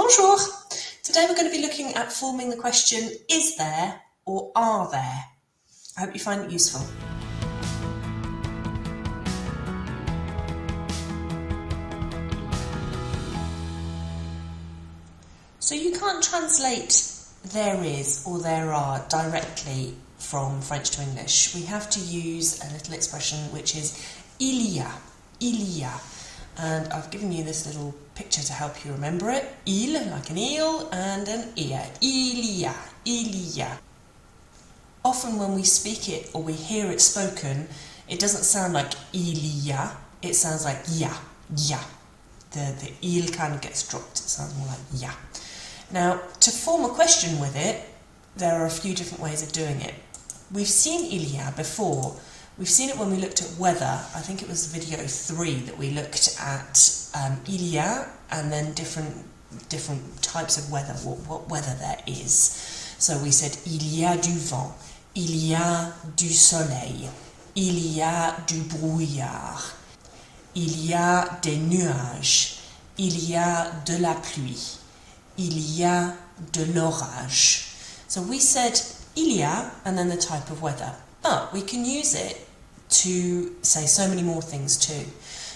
Bonjour! Today we're going to be looking at forming the question, is there or are there? I hope you find it useful. So you can't translate there is or there are directly from French to English. We have to use a little expression which is il y a. And I've given you this little picture to help you remember it. Il, like an eel, and an ear. Il y a. Often when we speak it or we hear it spoken, it doesn't sound like il y a, it sounds like ya. The il kind of gets dropped, it sounds more like ya. Now, to form a question with it, there are a few different ways of doing it. We've seen il y a before. We've seen it when we looked at weather. I think it was video 3 that we looked at il y a and then different types of weather, what weather there is. So we said il y a du vent, il y a du soleil, il y a du brouillard, il y a des nuages, il y a de la pluie, il y a de l'orage. So we said il y a and then the type of weather. But we can use it to say so many more things too.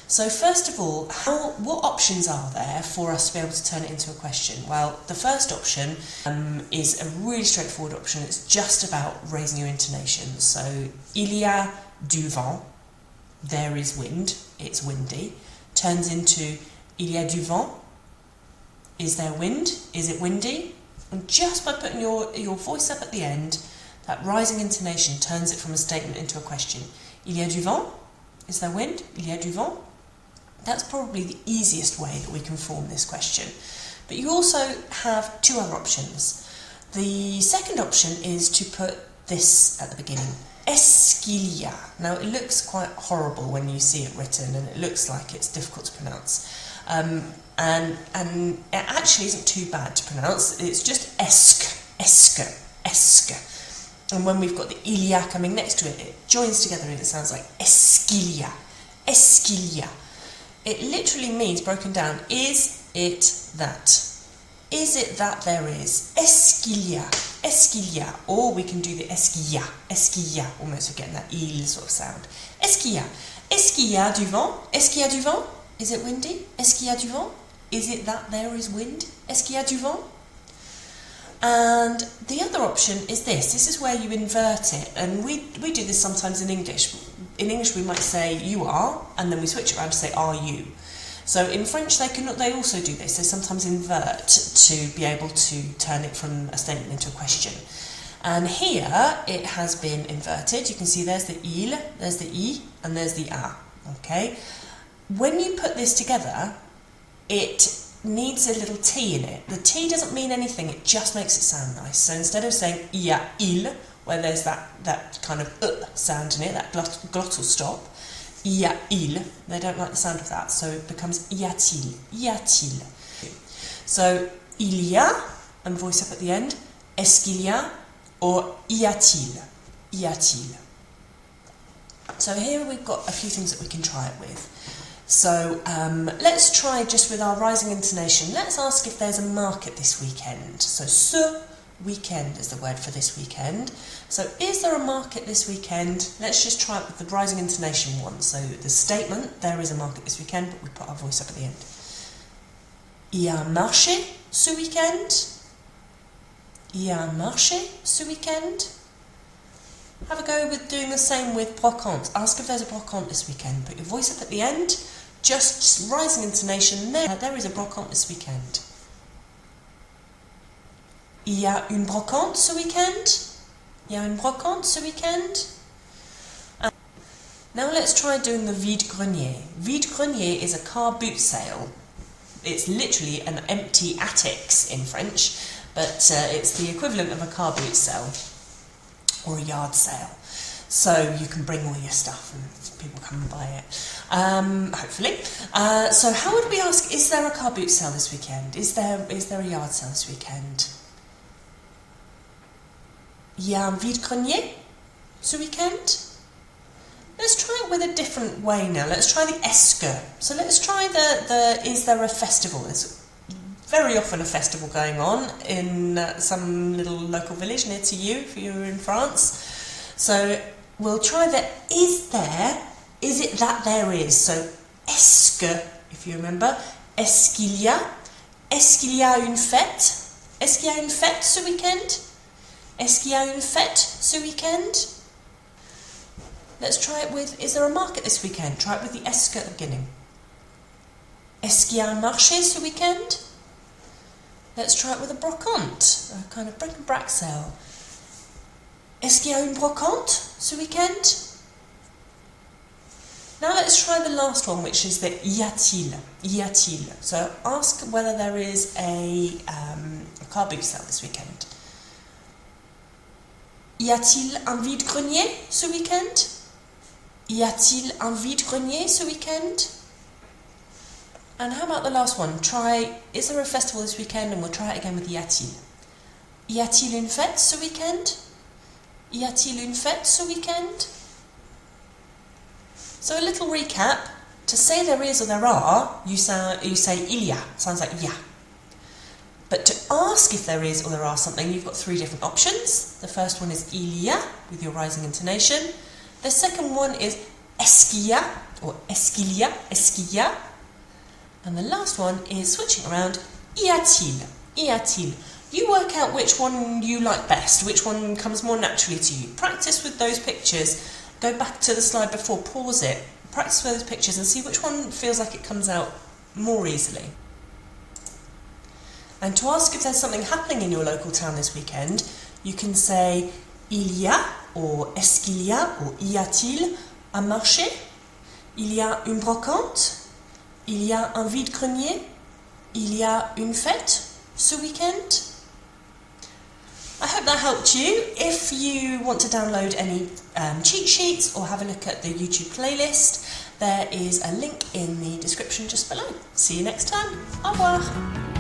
So first of all, what options are there for us to be able to turn it into a question? Well, the first option is a really straightforward option. It's just about raising your intonation. So, il y a du vent, there is wind, it's windy, turns into il y a du vent, is there wind, is it windy? And just by putting your voice up at the end, that rising intonation turns it from a statement into a question. Il y a du vent? Is there wind? Il y a du vent? That's probably the easiest way that we can form this question. But you also have two other options. The second option is to put this at the beginning. Est-ce qu'il y a? Now it looks quite horrible when you see it written and it looks like it's difficult to pronounce. And it actually isn't too bad to pronounce. It's just esque. And when we've got the il y a coming next to it, it joins together and it sounds like est-ce qu'il y a. It literally means, broken down, is it that? Is it that there is? Est-ce qu'il y a? Or we can do the est-ce qu'il y a, almost getting that il sort of sound. Est-ce qu'il y a? Est-ce qu'il y a du vent? Est-ce qu'il y a du vent? Is it windy? Est-ce qu'il y a du vent? Is it that there is wind? Est-ce qu'il y a du vent? And the other option is this. This is where you invert it, and we do this sometimes in English. In English we might say you are, and then we switch it around to say are you. So in French they also do this. They sometimes invert to be able to turn it from a statement into a question. And here it has been inverted. You can see there's the il, there's the I, and there's the a. Okay? When you put this together, it needs a little T in it. The T doesn't mean anything, it just makes it sound nice. So instead of saying il y a il, where there's that kind of sound in it, that glottal stop, il y a il, they don't like the sound of that, so it becomes y a-t-il. So il y a, and voice up at the end, est-ce qu'il y a, or y a-t-il. So here we've got a few things that we can try it with. So let's try just with our rising intonation. Let's ask if there's a market this weekend. So ce weekend is the word for this weekend. So is there a market this weekend? Let's just try it with the rising intonation one. So the statement, there is a market this weekend, but we put our voice up at the end. Il y a un marché ce weekend? Il y a un marché ce weekend? Have a go with doing the same with brocante. Ask if there's a brocante this weekend. Put your voice up at the end, just rising intonation. There is a brocante this weekend. Il y a une brocante ce weekend? Il y a une brocante ce weekend? Now let's try doing the vide-grenier. Vide-grenier is a car boot sale. It's literally an empty attics in French, but it's the equivalent of a car boot sale. Or a yard sale. So you can bring all your stuff and people come and buy it, hopefully. So how would we ask, is there a car boot sale this weekend? Is there a yard sale this weekend? Il y a un vide-grenier ce weekend? Let's try it with a different way now. Let's try the est-ce que. So let's try the is there a festival? It's very often a festival going on in some little local village near to you if you're in France. So we'll try the is there, is it that there is. So est-ce que, if you remember, est-ce qu'il y a une fête? Est-ce qu'il y a une fête ce weekend? Est-ce qu'il y a une fête ce weekend? Let's try it with, is there a market this weekend? Try it with the est-ce que at the beginning. Est-ce qu'il y a un marché ce weekend? Let's try it with a brocante, a kind of bric-a-brac sale. Est-ce qu'il y a une brocante ce weekend? Now let's try the last one, which is the y a-t-il. Y a-t-il. So ask whether there is a car boot sale this weekend. Y a-t-il un vide-grenier ce weekend? Y a-t-il un vide-grenier ce weekend? And how about the last one? Try, is there a festival this weekend? And we'll try it again with y a-t-il. Y a-t-il une fête ce weekend? Y a-t-il une fête ce weekend? So a little recap. To say there is or there are, you say il y a. Sounds like ya. But to ask if there is or there are something, you've got three different options. The first one is il y a, with your rising intonation. The second one is est-ce qu'il y a, or est-ce qu'il y a, est-ce qu'il y a. And the last one is switching around, y a-t-il, y a-t-il. You work out which one you like best, which one comes more naturally to you. Practice with those pictures. Go back to the slide before, pause it, practice with those pictures and see which one feels like it comes out more easily. And to ask if there's something happening in your local town this weekend, you can say il y a, or est-ce qu'il y a, or y a-t-il un marché? Il y a une brocante? Il y a un vide-grenier? Il y a une fête ce weekend? I hope that helped you. If you want to download any cheat sheets or have a look at the YouTube playlist, there is a link in the description just below. See you next time. Au revoir.